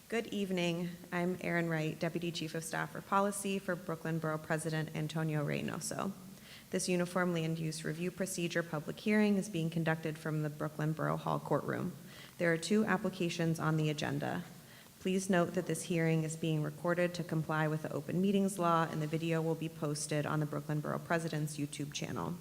Good evening. I'm Erin Wright, Deputy Chief of Staff for Policy for Brooklyn Borough President Antonio Reynoso. This Uniform Land Use Review Procedure public hearing is being conducted from the Brooklyn Borough Hall courtroom. There are 2 applications on the agenda. Please note that this hearing is being recorded to comply with the open meetings law, and the video will be posted on the Brooklyn Borough Presidents YouTube channel.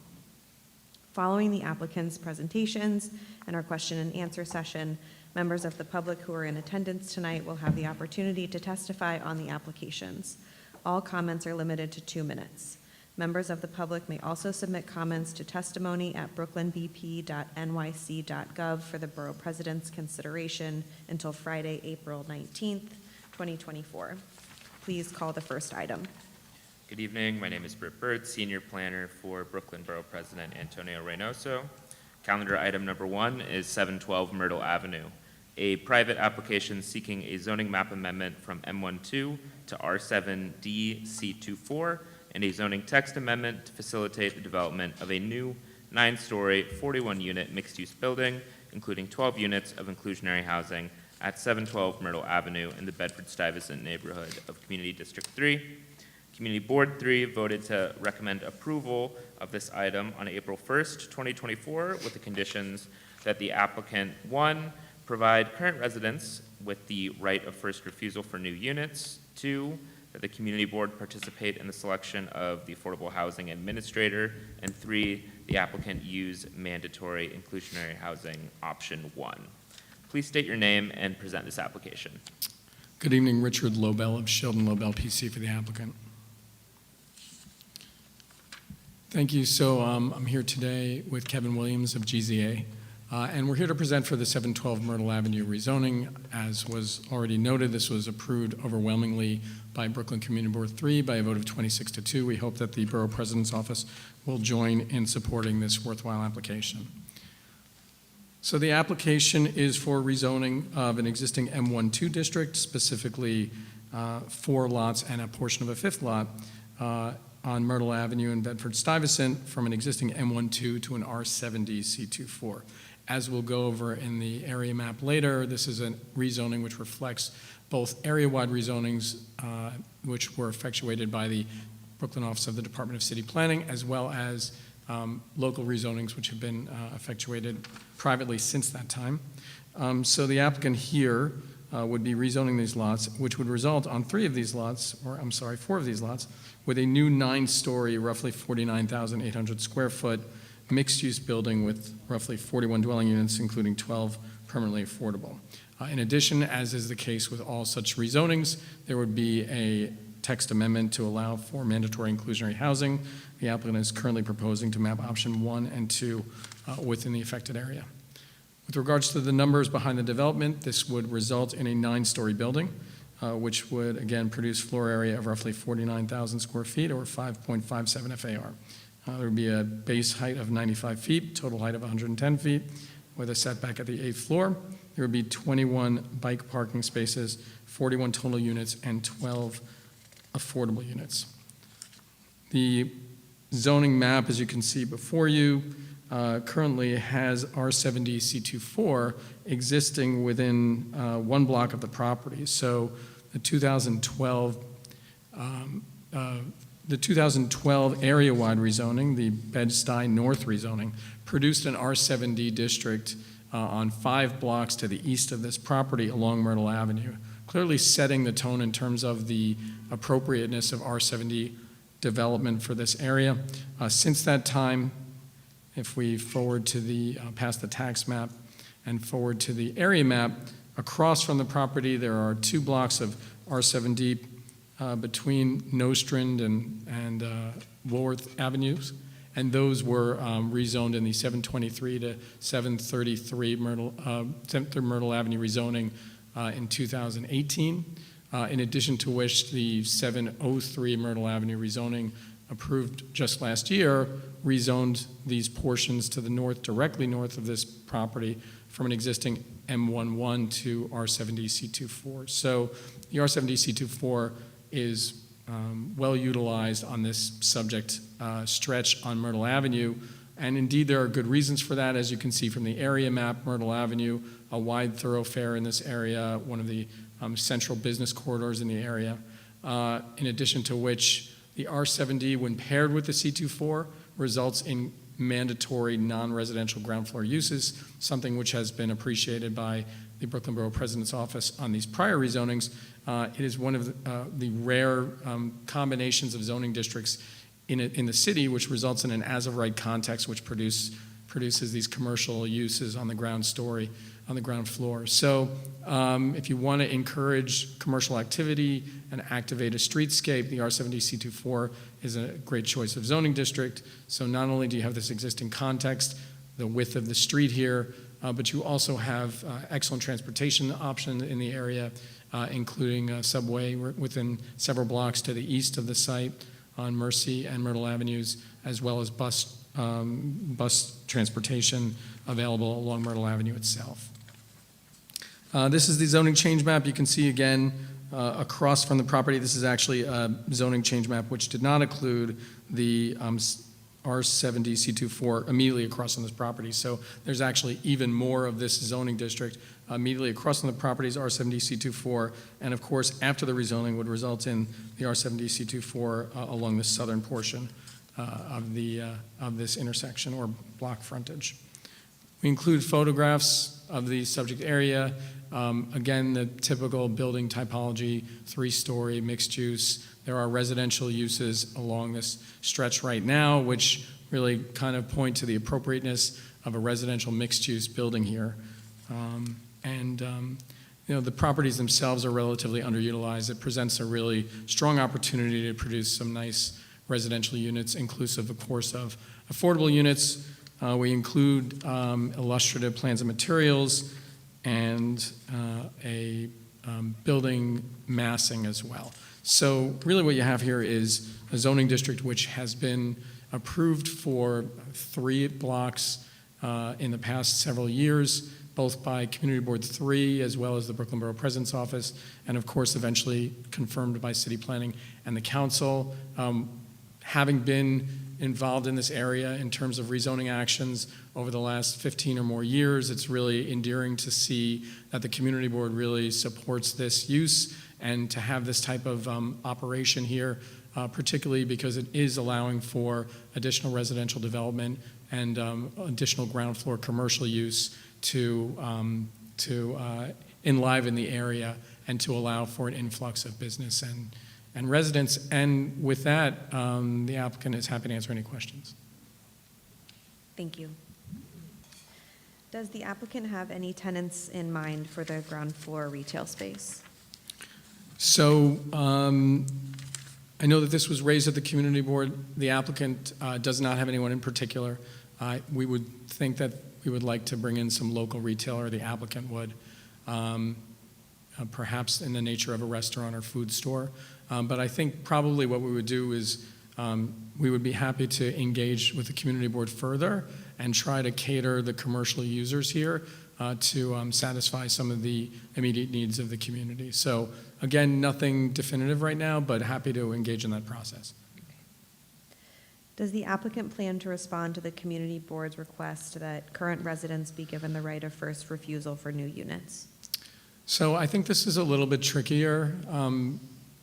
Following the applicants' presentations and our question and answer session, members of the public who are in attendance tonight will have the opportunity to testify on the applications. All comments are limited to 2 minutes. Members of the public may also submit comments to testimony at brooklynbp.nyc.gov for the Borough President's consideration until Friday, April 19th, 2024. Please call the first item. Good evening. My name is Britt Bird, Senior Planner for Brooklyn Borough President Antonio Reynoso. Calendar item number 1 is 712 Myrtle Avenue, a private application seeking a zoning map amendment from M12 to R7D C24 and a zoning text amendment to facilitate the development of a new 9-story, 41-unit mixed-use building, including 12 units of inclusionary housing at 712 Myrtle Avenue in the Bedford-Stuyvesant neighborhood of Community District 3. Community Board 3 voted to recommend approval of this item on April 1st, 2024, with the conditions that the applicant, 1, provide current residents with the right of first refusal for new units, 2, that the Community Board participate in the selection of the Affordable Housing Administrator, and 3, the applicant use mandatory inclusionary housing option 1. Please state your name and present this application. Good evening, Richard Lobel of Sheldon Lobel PC for the applicant. Thank you. So I'm here today with Kevin Williams of GZA, and we're here to present for the 712 Myrtle Avenue rezoning. As was already noted, this was approved overwhelmingly by Brooklyn Community Board 3 by a vote of 26-2. We hope that the Borough President's Office will join in supporting this worthwhile application. So the application is for rezoning of an existing M12 district, specifically 4 lots and a portion of a 5th lot, on Myrtle Avenue in Bedford-Stuyvesant from an existing M12 to an R7D C24. As we'll go over in the area map later, this is a rezoning which reflects both area-wide rezonings which were effectuated by the Brooklyn Office of the Department of City Planning, as well as local rezonings which have been effectuated privately since that time. So the applicant here would be rezoning these lots, which would result on 4 of these lots, with a new 9-story, roughly 49,800 square foot mixed-use building with roughly 41 dwelling units, including 12 permanently affordable. In addition, as is the case with all such rezonings, there would be a text amendment to allow for mandatory inclusionary housing. The applicant is currently proposing to map option 1 and 2 within the affected area. With regards to the numbers behind the development, this would result in a 9-story building, which would, again, produce floor area of roughly 49,000 square feet or 5.57 FAR. There would be a base height of 95 feet, total height of 110 feet, with a setback at the 8th floor. There would be 21 bike parking spaces, 41 total units, and 12 affordable units. The zoning map, as you can see before you, currently has R7D C24 existing within 1 block of the property. So the 2012 area-wide rezoning, the Bed-Stuy North rezoning, produced an R7D district on 5 blocks to the east of this property along Myrtle Avenue, clearly setting the tone in terms of the appropriateness of R7D development for this area. Since that time, if we forward to the, past the tax map and forward to the area map, across from the property there are 2 blocks of R7D between Nostrand and Woolworth Avenues, and those were rezoned in the 723 to 733 Myrtle Avenue rezoning in 2018, in addition to which the 703 Myrtle Avenue rezoning approved just last year rezoned these portions to the north, directly north of this property, from an existing M11 to R7D C24. So the R7D C24 is well utilized on this subject stretch on Myrtle Avenue, and indeed there are good reasons for that. As you can see from the area map, Myrtle Avenue, a wide thoroughfare in this area, one of the central business corridors in the area, in addition to which the R7D, when paired with the C24, results in mandatory non-residential ground floor uses, something which has been appreciated by the Brooklyn Borough President's Office on these prior rezonings. It is one of the rare combinations of zoning districts in the city, which results in an as-of-right context, which produces these commercial uses on the ground floor. So if you want to encourage commercial activity and activate a streetscape, the R70C24 is a great choice of zoning district. So not only do you have this existing context, the width of the street here, but you also have excellent transportation options in the area, including a subway within several blocks to the east of the site on Mercy and Myrtle Avenues, as well as bus transportation available along Myrtle Avenue itself. This is the zoning change map. You can see again across from the property. This is actually a zoning change map which did not include the R70C24 immediately across from this property. So there's actually even more of this zoning district immediately across from the properties R70C24, and of course after the rezoning would result in the R70C24 along the southern portion of this intersection or block frontage. We include photographs of the subject area. Again, the typical building typology, 3-story, mixed use. There are residential uses along this stretch right now, which really kind of point to the appropriateness of a residential mixed-use building here. The properties themselves are relatively underutilized. It presents a really strong opportunity to produce some nice residential units, inclusive, of course, of affordable units. We include illustrative plans and materials and a building massing as well. So really what you have here is a zoning district which has been approved for 3 blocks in the past several years, both by Community Board 3 as well as the Brooklyn Borough President's Office, and of course eventually confirmed by City Planning and the Council. Having been involved in this area in terms of rezoning actions over the last 15 or more years, it's really endearing to see that the Community Board really supports this use and to have this type of operation here, particularly because it is allowing for additional residential development and additional ground floor commercial use to enliven the area and to allow for an influx of business and residents. And with that, the applicant is happy to answer any questions. Thank you. Does the applicant have any tenants in mind for the ground floor retail space? So I know that this was raised at the community board. The applicant does not have anyone in particular. We would think that we would like to bring in some local retailer, the applicant would, perhaps in the nature of a restaurant or food store. But I think probably what we would do is we would be happy to engage with the community board further and try to cater the commercial users here to satisfy some of the immediate needs of the community. So again, nothing definitive right now, but happy to engage in that process. Does the applicant plan to respond to the community board's request that current residents be given the right of first refusal for new units? So I think this is a little bit trickier.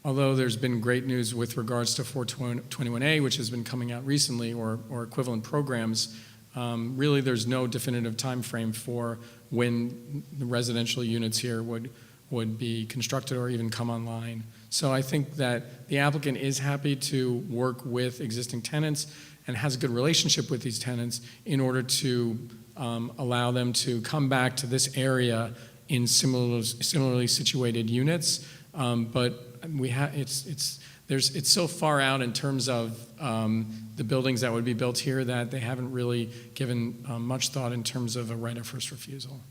Although there's been great news with regards to 421A, which has been coming out recently, or equivalent programs, really there's no definitive time frame for when the residential units here would be constructed or even come online. So I think that the applicant is happy to work with existing tenants and has a good relationship with these tenants in order to allow them to come back to this area in similarly situated units. But it's so far out in terms of the buildings that would be built here that they haven't really given much thought in terms of a right of first refusal.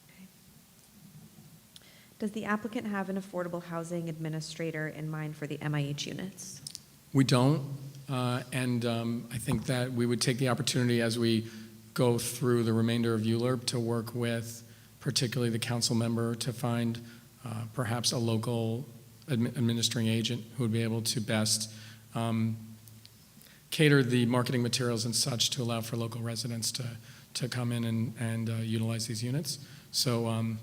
Okay. Does the applicant have an affordable housing administrator in mind for the MIH units? We don't, and I think that we would take the opportunity as we go through the remainder of ULURP to work with particularly the council member to find perhaps a local administering agent who would be able to best cater the marketing materials and such to allow for local residents to come in and utilize these units. So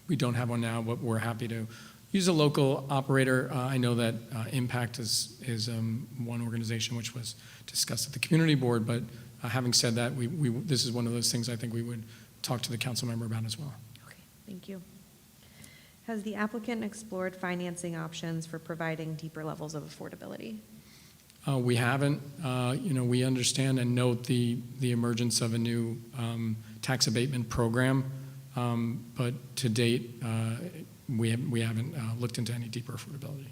we don't have one now, but we're happy to use a local operator. I know that Impact is one organization which was discussed at the community board, but having said that, this is one of those things I think we would talk to the council member about as well. Okay, thank you. Has the applicant explored financing options for providing deeper levels of affordability? We haven't. We understand and note the emergence of a new tax abatement program, but to date, we haven't looked into any deeper affordability.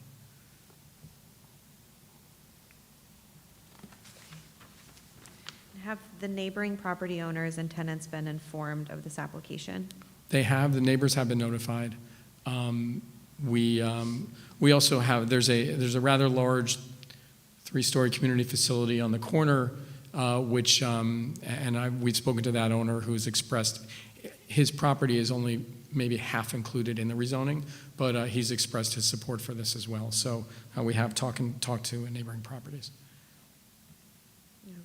Have the neighboring property owners and tenants been informed of this application? They have. The neighbors have been notified. We also have. There's a rather large 3-story community facility on the corner, which we've spoken to that owner who's expressed his property is only maybe half included in the rezoning, but he's expressed his support for this as well. So we have talked to neighboring properties. Okay.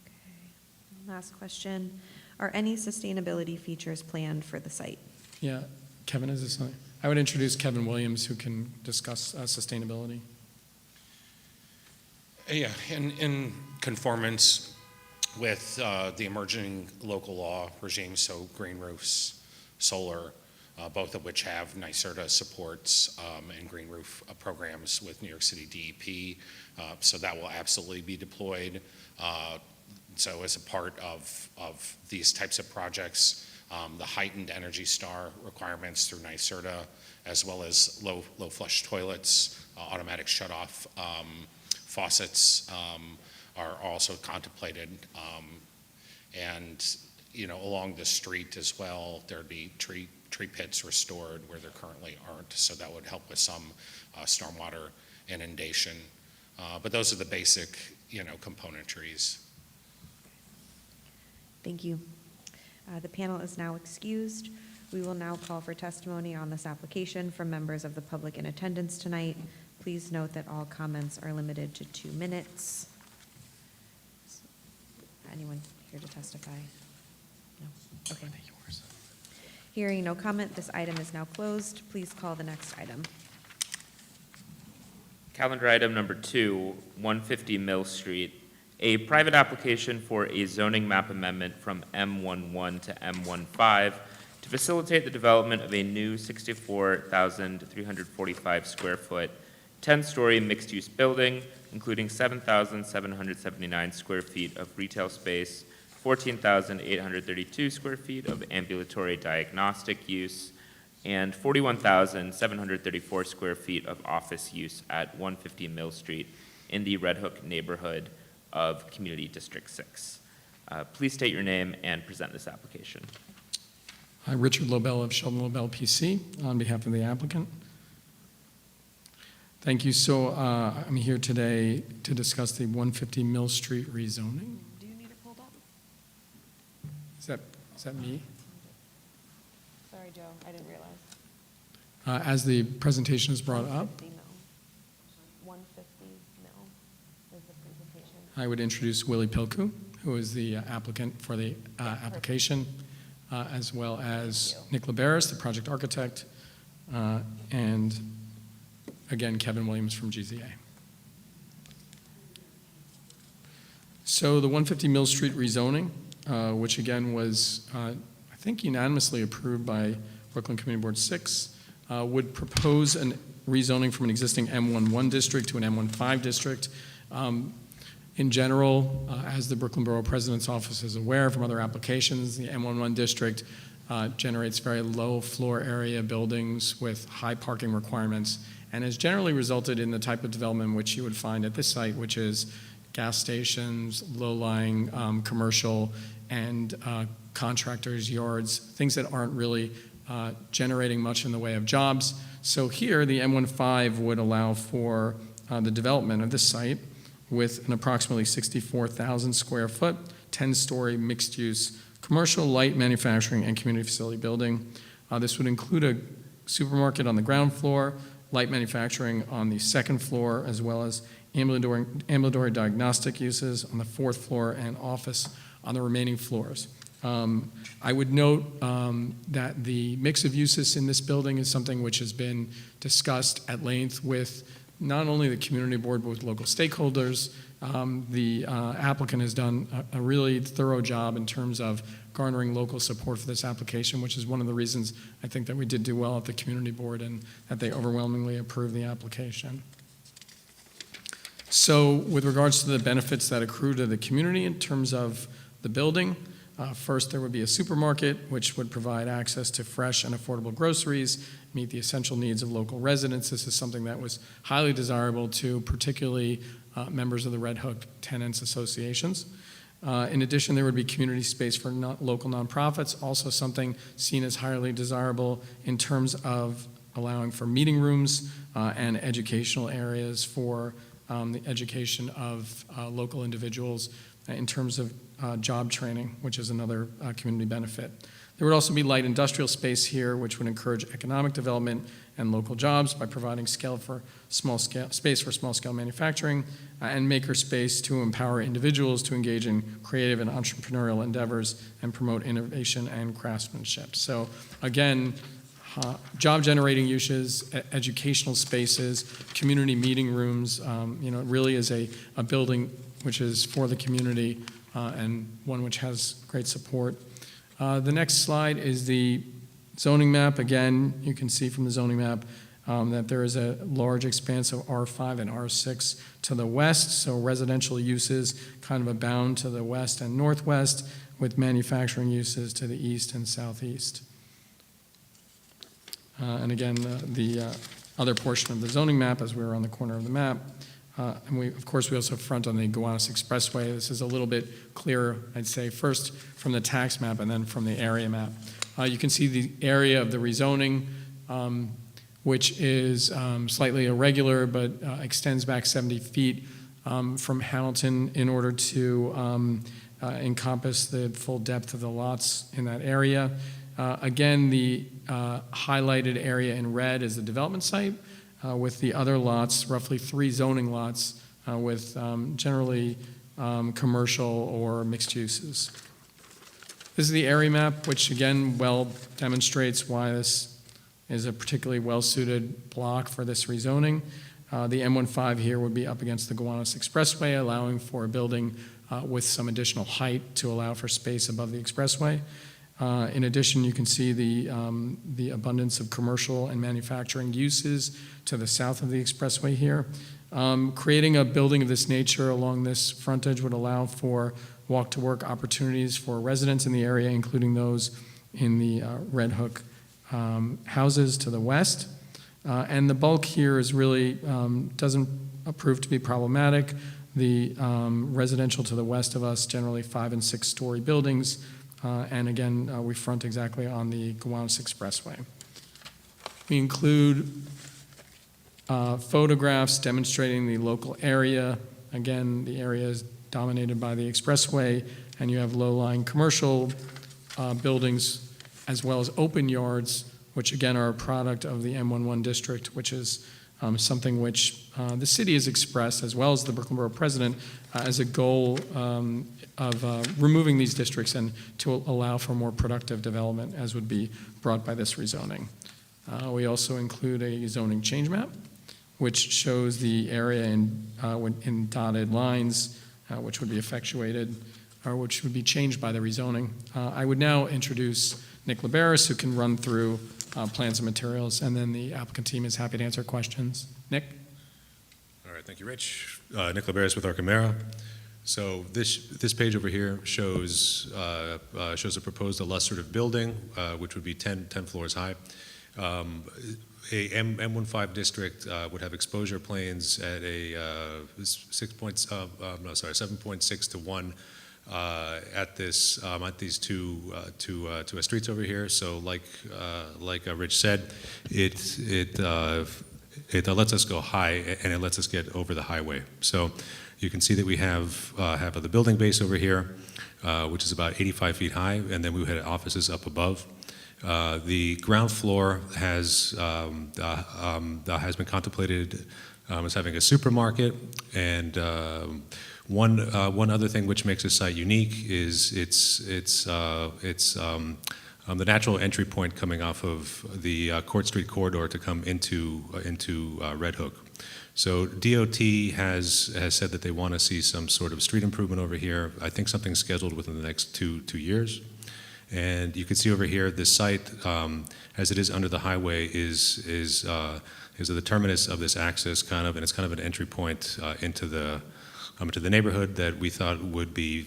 Last question. Are any sustainability features planned for the site? Yeah, Kevin, is this something? I would introduce Kevin Williams, who can discuss sustainability. Yeah, in conformance with the emerging local law regime, so green roofs, solar, both of which have NYSERDA supports and green roof programs with New York City DEP, so that will absolutely be deployed. So as a part of these types of projects, the heightened Energy Star requirements through NYSERDA, as well as low flush toilets, automatic shutoff faucets are also contemplated. And, along the street as well, there'd be tree pits restored where there currently aren't, so that would help with some stormwater inundation. But those are the basic, componentries. Thank you. The panel is now excused. We will now call for testimony on this application from members of the public in attendance tonight. Please note that all comments are limited to 2 minutes. Anyone here to testify? No? Okay. Hearing no comment, this item is now closed. Please call the next item. Calendar item number 2, 150 Mill Street, a private application for a zoning map amendment from M11 to M15 to facilitate the development of a new 64,345 square foot, 10-story mixed-use building, including 7,779 square feet of retail space, 14,832 square feet of ambulatory diagnostic use, and 41,734 square feet of office use at 150 Mill Street in the Red Hook neighborhood of Community District 6. Please state your name and present this application. Hi, Richard Lobel of Sheldon Lobel PC on behalf of the applicant. Thank you. So I'm here today to discuss the 150 Mill Street rezoning. Do you need it pulled up? Is that me? Sorry, Joe, I didn't realize. As the presentation is brought up, 150 mil. 150 mil is the presentation. I would introduce Willie Pilku, who is the applicant for the application, as well as Nick Liberis, the project architect, and again, Kevin Williams from GZA. So the 150 Mill Street rezoning, which again was, I think, unanimously approved by Brooklyn Community Board 6, would propose a rezoning from an existing M11 district to an M15 district. In general, as the Brooklyn Borough Presidents Office is aware from other applications, the M11 district generates very low floor area buildings with high parking requirements and has generally resulted in the type of development which you would find at this site, which is gas stations, low-lying commercial, and contractors' yards, things that aren't really generating much in the way of jobs. So here, the M15 would allow for the development of this site with an approximately 64,000 square foot, 10-story mixed-use commercial, light manufacturing, and community facility building. This would include a supermarket on the ground floor, light manufacturing on the second floor, as well as ambulatory diagnostic uses on the fourth floor and office on the remaining floors. I would note that the mix of uses in this building is something which has been discussed at length with not only the community board, but with local stakeholders. The applicant has done a really thorough job in terms of garnering local support for this application, which is one of the reasons I think that we did do well at the community board and that they overwhelmingly approved the application. So with regards to the benefits that accrue to the community in terms of the building, first, there would be a supermarket, which would provide access to fresh and affordable groceries, meet the essential needs of local residents. This is something that was highly desirable to particularly members of the Red Hook tenants associations. In addition, there would be community space for local nonprofits, also something seen as highly desirable in terms of allowing for meeting rooms and educational areas for the education of local individuals in terms of job training, which is another community benefit. There would also be light industrial space here, which would encourage economic development and local jobs by providing space for small-scale manufacturing and maker space to empower individuals to engage in creative and entrepreneurial endeavors and promote innovation and craftsmanship. So again, job-generating uses, educational spaces, community meeting rooms. It really is a building which is for the community and one which has great support. The next slide is the zoning map. Again, you can see from the zoning map that there is a large expanse of R5 and R6 to the west, so residential uses kind of abound to the west and northwest, with manufacturing uses to the east and southeast. And again, the other portion of the zoning map, as we were on the corner of the map, and we also front on the Gowanus Expressway. This is a little bit clearer, I'd say, first from the tax map and then from the area map. You can see the area of the rezoning, which is slightly irregular, but extends back 70 feet from Hamilton in order to encompass the full depth of the lots in that area. Again, the highlighted area in red is the development site, with the other lots, roughly 3 zoning lots, with generally commercial or mixed uses. This is the area map, which again well demonstrates why this is a particularly well-suited block for this rezoning. The M15 here would be up against the Gowanus Expressway, allowing for a building with some additional height to allow for space above the expressway. In addition, you can see the abundance of commercial and manufacturing uses to the south of the expressway here. Creating a building of this nature along this frontage would allow for walk-to-work opportunities for residents in the area, including those in the Red Hook houses to the west. And the bulk here is really doesn't prove to be problematic. The residential to the west of us, generally 5- and 6-story buildings. And again, we front exactly on the Gowanus Expressway. We include photographs demonstrating the local area. Again, the area is dominated by the expressway, and you have low-lying commercial buildings as well as open yards, which again are a product of the M11 district, which is something which the city has expressed, as well as the Brooklyn Borough President, as a goal of removing these districts and to allow for more productive development, as would be brought by this rezoning. We also include a zoning change map, which shows the area in dotted lines, which would be effectuated, or which would be changed by the rezoning. I would now introduce Nick Liberis, who can run through plans and materials, and then the applicant team is happy to answer questions. Nick? All right, thank you, Rich. Nick Liberis with Archimera. So this page over here shows a proposed illustrative building, which would be 10 floors high. A M15 district would have exposure planes at a 7.6 to 1 at these two streets over here. So like Rich said, it lets us go high and it lets us get over the highway. So you can see that we have the building base over here, which is about 85 feet high, and then we had offices up above. The ground floor has been contemplated as having a supermarket, and One other thing which makes this site unique is the natural entry point coming off of the Court Street corridor to come into Red Hook. So DOT has said that they want to see some sort of street improvement over here. I think something's scheduled within the next two years. And you can see over here, this site, as it is under the highway, is the terminus of this access and it's kind of an entry point into the neighborhood that we thought would be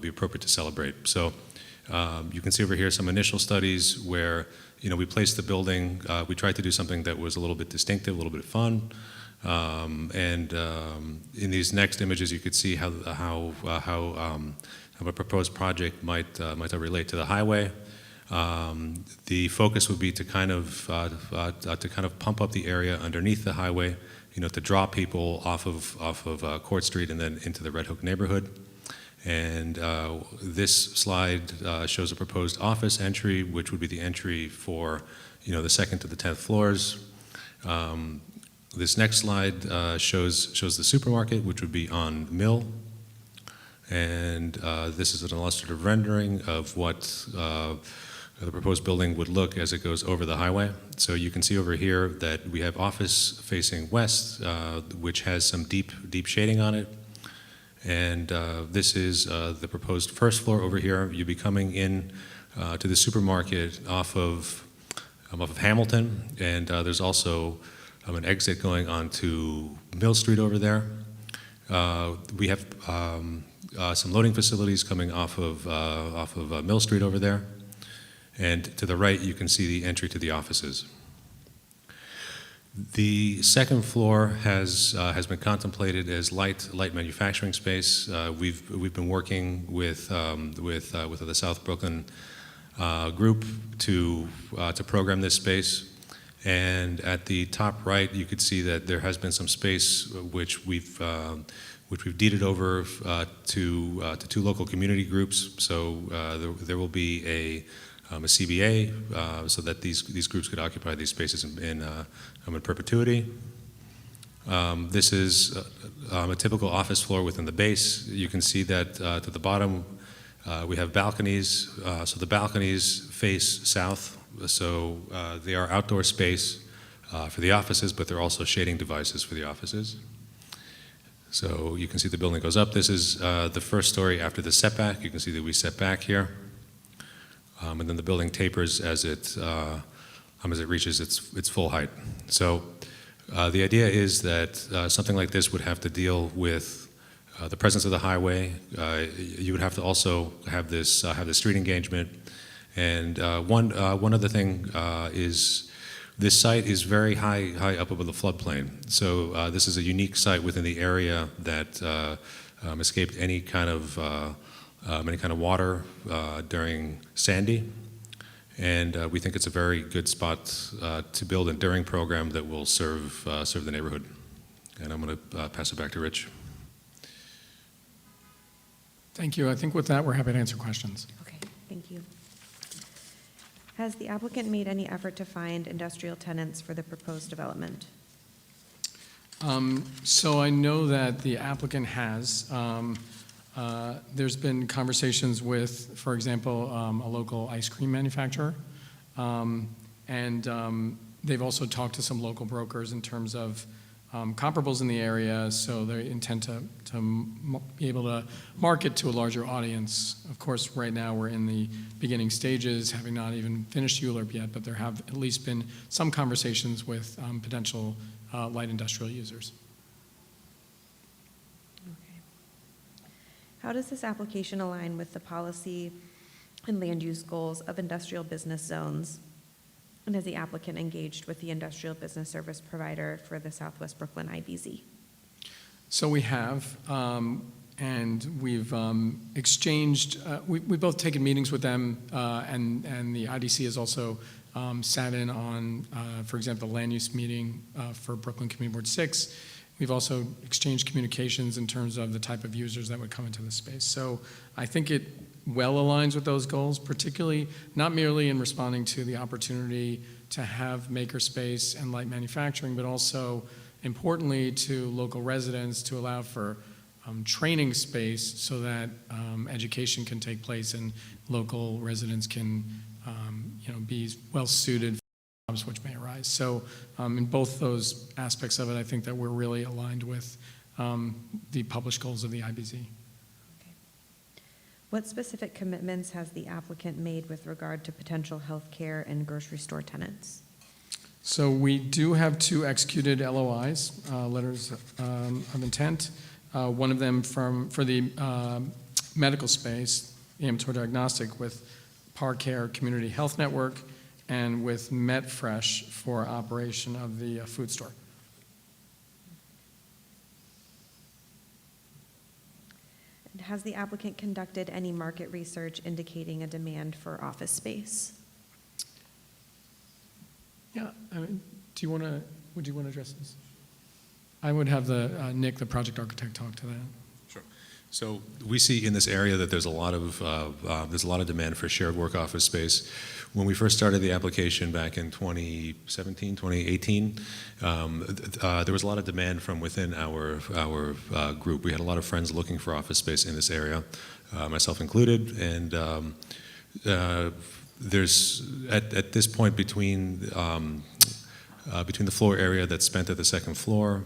appropriate to celebrate. So you can see over here some initial studies where we placed the building. We tried to do something that was a little bit distinctive, a little bit fun. In these next images, you could see how a proposed project might relate to the highway. The focus would be to kind of pump up the area underneath the highway, to draw people off of Court Street and then into the Red Hook neighborhood. And this slide shows a proposed office entry, which would be the entry for the 2nd to the 10th floors. This next slide shows the supermarket, which would be on Mill. And this is an illustrative rendering of what the proposed building would look as it goes over the highway. So you can see over here that we have office facing west, which has some deep shading on it. And this is the proposed first floor over here. You'd be coming in to the supermarket off of Hamilton, and there's also an exit going onto Mill Street over there. We have some loading facilities coming off of Mill Street over there, and to the right you can see the entry to the offices. The second floor has been contemplated as light manufacturing space. We've been working with the South Brooklyn group to program this space. And at the top right, you could see that there has been some space which we've deeded over to two local community groups. So there will be a CBA so that these groups could occupy these spaces in perpetuity. This is a typical office floor within the base. You can see that to the bottom we have balconies. So the balconies face south. So they are outdoor space for the offices, but they're also shading devices for the offices. So you can see the building goes up. This is the first story after the setback. You can see that we set back here. And then the building tapers as it reaches its full height. So the idea is that something like this would have to deal with the presence of the highway. You would have to also have this street engagement. And one other thing is this site is very high up above the floodplain. So this is a unique site within the area that escaped any kind of water during Sandy. And we think it's a very good spot to build an enduring program that will serve the neighborhood. And I'm going to pass it back to Rich. Thank you. I think with that, we're happy to answer questions. Okay, thank you. Has the applicant made any effort to find industrial tenants for the proposed development? So I know that the applicant has. There's been conversations with, for example, a local ice cream manufacturer, and they've also talked to some local brokers in terms of comparables in the area, so they intend to be able to market to a larger audience. Of course, right now we're in the beginning stages, having not even finished ULURP yet, but there have at least been some conversations with potential light industrial users. Okay. How does this application align with the policy and land use goals of industrial business zones? And has the applicant engaged with the industrial business service provider for the Southwest Brooklyn IBZ? So we have, and we've exchanged, we've both taken meetings with them, and the IDC has also sat in on, for example, the land use meeting for Brooklyn Community Board 6. We've also exchanged communications in terms of the type of users that would come into the space. So I think it well aligns with those goals, particularly not merely in responding to the opportunity to have makerspace and light manufacturing, but also importantly to local residents to allow for training space so that education can take place and local residents can, be well-suited for jobs which may arise. So in both those aspects of it, I think that we're really aligned with the published goals of the IBZ. What specific commitments has the applicant made with regard to potential healthcare and grocery store tenants? So we do have 2 executed LOIs, letters of intent. One of them for the medical space, ambulatory diagnostic with Parcare Community Health Network, and with MetFresh for operation of the food store. And has the applicant conducted any market research indicating a demand for office space? Yeah, would you want to address this? I would have Nick, the project architect, talk to that. Sure. So we see in this area that there's a lot of demand for shared work office space. When we first started the application back in 2017, 2018, there was a lot of demand from within our group. We had a lot of friends looking for office space in this area, myself included, and there's at this point between the floor area that's spent at the second floor,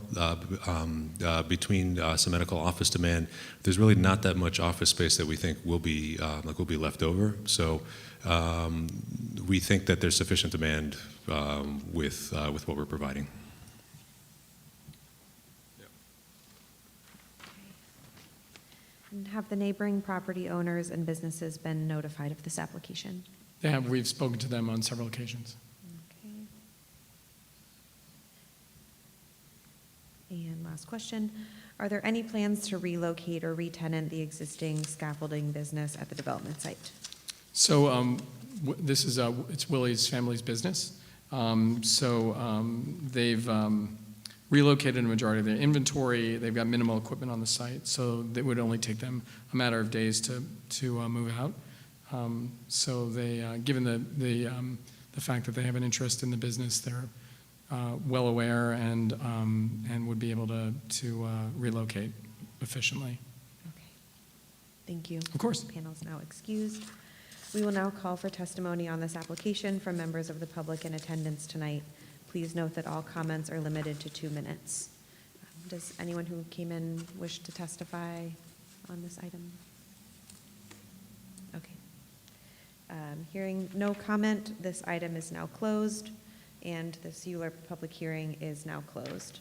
between some medical office demand, there's really not that much office space that we think will be left over. So we think that there's sufficient demand with what we're providing. And have the neighboring property owners and businesses been notified of this application? They have. We've spoken to them on several occasions. Okay. And last question, are there any plans to relocate or re-tenant the existing scaffolding business at the development site? So this is it's Willie's family's business. They've relocated a majority of their inventory. They've got minimal equipment on the site, so it would only take them a matter of days to move out. So they, given the fact that they have an interest in the business, they're well aware and would be able to relocate efficiently. Okay. Thank you. Of course. Panel is now excused. We will now call for testimony on this application from members of the public in attendance tonight. Please note that all comments are limited to 2 minutes. Does anyone who came in wish to testify on this item? Okay. Hearing no comment, this item is now closed, and this ULURP public hearing is now closed.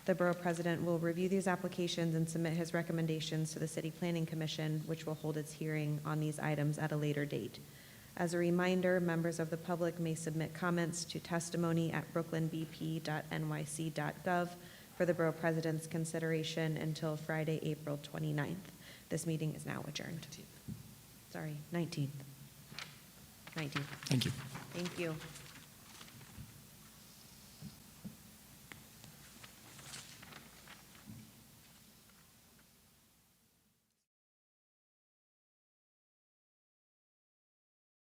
The Borough President will review these applications and submit his recommendations to the City Planning Commission, which will hold its hearing on these items at a later date. As a reminder, members of the public may submit comments to testimony@brooklynbp.nyc.gov for the Borough President's consideration until Friday, April 29th. This meeting is now adjourned. Sorry, 19th. 19th. Thank you. Thank you.